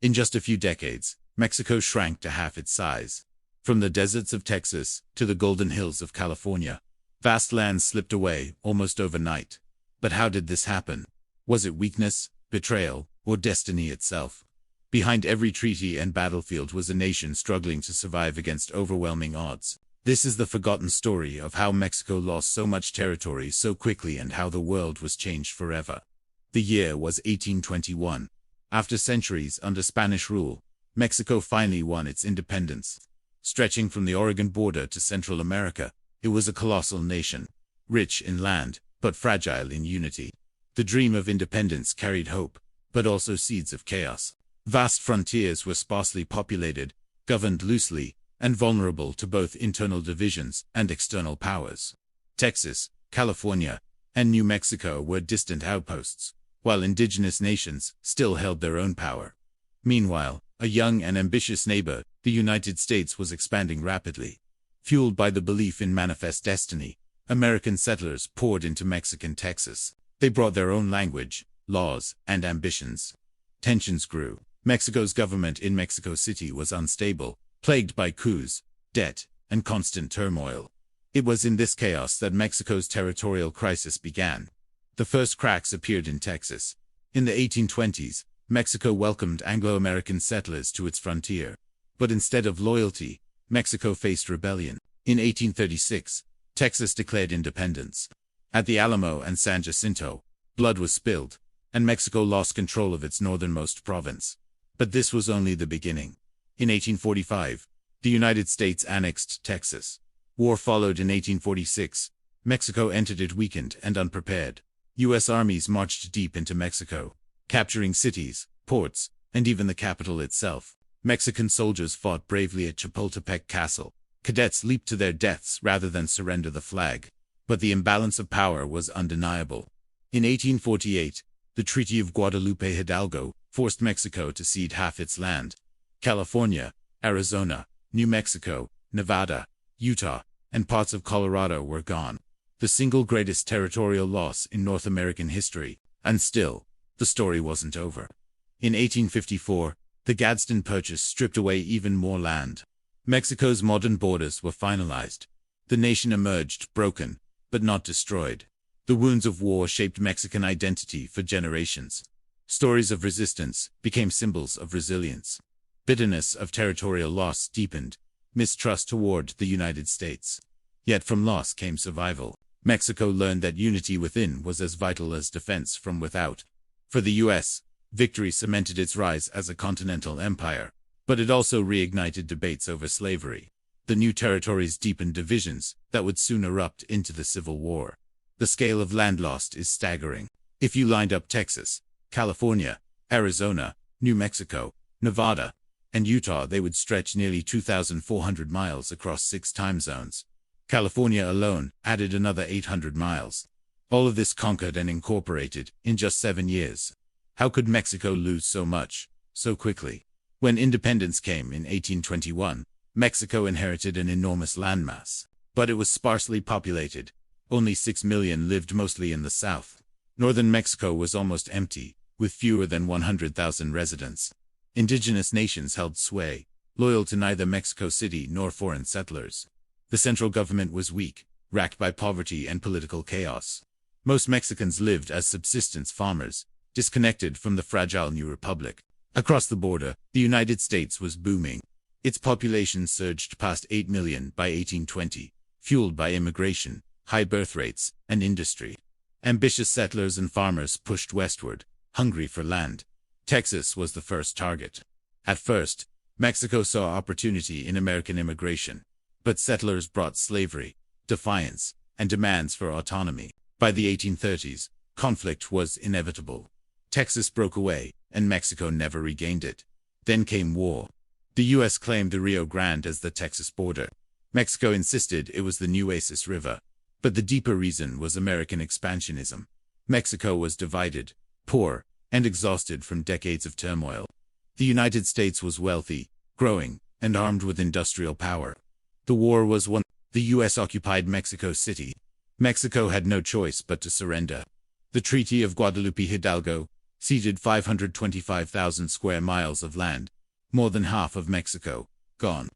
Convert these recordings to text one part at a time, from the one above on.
In just a few decades, Mexico shrank to half its size. From the deserts of Texas to the golden hills of California, vast lands slipped away almost overnight. But how did this happen? Was it weakness, betrayal, or destiny itself? Behind every treaty and battlefield was a nation struggling to survive against overwhelming odds. This is the forgotten story of how Mexico lost so much territory so quickly and how the world was changed forever. The year was 1821. After centuries under Spanish rule, Mexico finally won its independence. Stretching from the Oregon border to Central America, it was a colossal nation, rich in land, but fragile in unity. The dream of independence carried hope, but also seeds of chaos. Vast frontiers were sparsely populated, governed loosely, and vulnerable to both internal divisions and external powers. Texas, California, and New Mexico were distant outposts, while indigenous nations still held their own power. Meanwhile, a young and ambitious neighbor, the United States, was expanding rapidly. Fueled by the belief in manifest destiny, American settlers poured into Mexican Texas. They brought their own language, laws, and ambitions. Tensions grew. Mexico's government in Mexico City was unstable, plagued by coups, debt, and constant turmoil. It was in this chaos that Mexico's territorial crisis began. The first cracks appeared in Texas. In the 1820s, Mexico welcomed Anglo-American settlers to its frontier. But instead of loyalty, Mexico faced rebellion. In 1836, Texas declared independence. At the Alamo and San Jacinto, blood was spilled, and Mexico lost control of its northernmost province. But this was only the beginning. In 1845, the United States annexed Texas. War followed in 1846. Mexico entered it weakened and unprepared. U.S. armies marched deep into Mexico, capturing cities, ports, and even the capital itself. Mexican soldiers fought bravely at Chapultepec Castle. Cadets leaped to their deaths rather than surrender the flag. But the imbalance of power was undeniable. In 1848, the Treaty of Guadalupe Hidalgo forced Mexico to cede half its land. California, Arizona, New Mexico, Nevada, Utah, and parts of Colorado were gone. The single greatest territorial loss in North American history. And still, the story wasn't over. In 1854, the Gadsden Purchase stripped away even more land. Mexico's modern borders were finalized. The nation emerged broken, but not destroyed. The wounds of war shaped Mexican identity for generations. Stories of resistance became symbols of resilience. Bitterness of territorial loss deepened, mistrust toward the United States. Yet from loss came survival. Mexico learned that unity within was as vital as defense from without. For the U.S., victory cemented its rise as a continental empire, but it also reignited debates over slavery. The new territories deepened divisions that would soon erupt into the Civil War. The scale of land lost is staggering. If you lined up Texas, California, Arizona, New Mexico, Nevada, and Utah, they would stretch nearly 2,400 miles across 6 time zones. California alone added another 800 miles. All of this conquered and incorporated in just 7 years. How could Mexico lose so much, so quickly? When independence came in 1821, Mexico inherited an enormous landmass. But it was sparsely populated. Only 6 million lived, mostly in the south. Northern Mexico was almost empty, with fewer than 100,000 residents. Indigenous nations held sway, loyal to neither Mexico City nor foreign settlers. The central government was weak, racked by poverty and political chaos. Most Mexicans lived as subsistence farmers, disconnected from the fragile new republic. Across the border, the United States was booming. Its population surged past 8 million by 1820, fueled by immigration, high birth rates, and industry. Ambitious settlers and farmers pushed westward, hungry for land. Texas was the first target. At first, Mexico saw opportunity in American immigration, but settlers brought slavery, defiance, and demands for autonomy. By the 1830s, conflict was inevitable. Texas broke away, and Mexico never regained it. Then came war. The U.S. claimed the Rio Grande as the Texas border. Mexico insisted it was the Nueces River. But the deeper reason was American expansionism. Mexico was divided, poor, and exhausted from decades of turmoil. The United States was wealthy, growing, and armed with industrial power. The war was won. The U.S. occupied Mexico City. Mexico had no choice but to surrender. The Treaty of Guadalupe Hidalgo, ceded 525,000 square miles of land, more than half of Mexico, gone.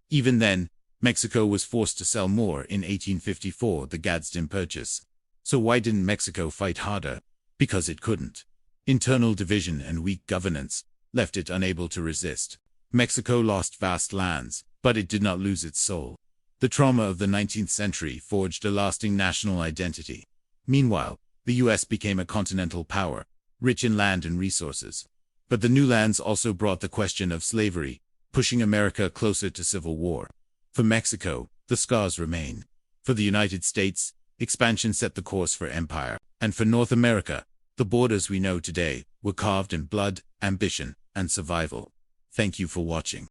Even then, Mexico was forced to sell more in 1854, the Gadsden Purchase. So why didn't Mexico fight harder? Because it couldn't. Internal division and weak governance left it unable to resist. Mexico lost vast lands, but it did not lose its soul. The trauma of the 19th century forged a lasting national identity. Meanwhile, the U.S. became a continental power, rich in land and resources. But the new lands also brought the question of slavery, pushing America closer to civil war. For Mexico, the scars remain. For the United States, expansion set the course for empire. And for North America, the borders we know today were carved in blood, ambition, and survival. Thank you for watching.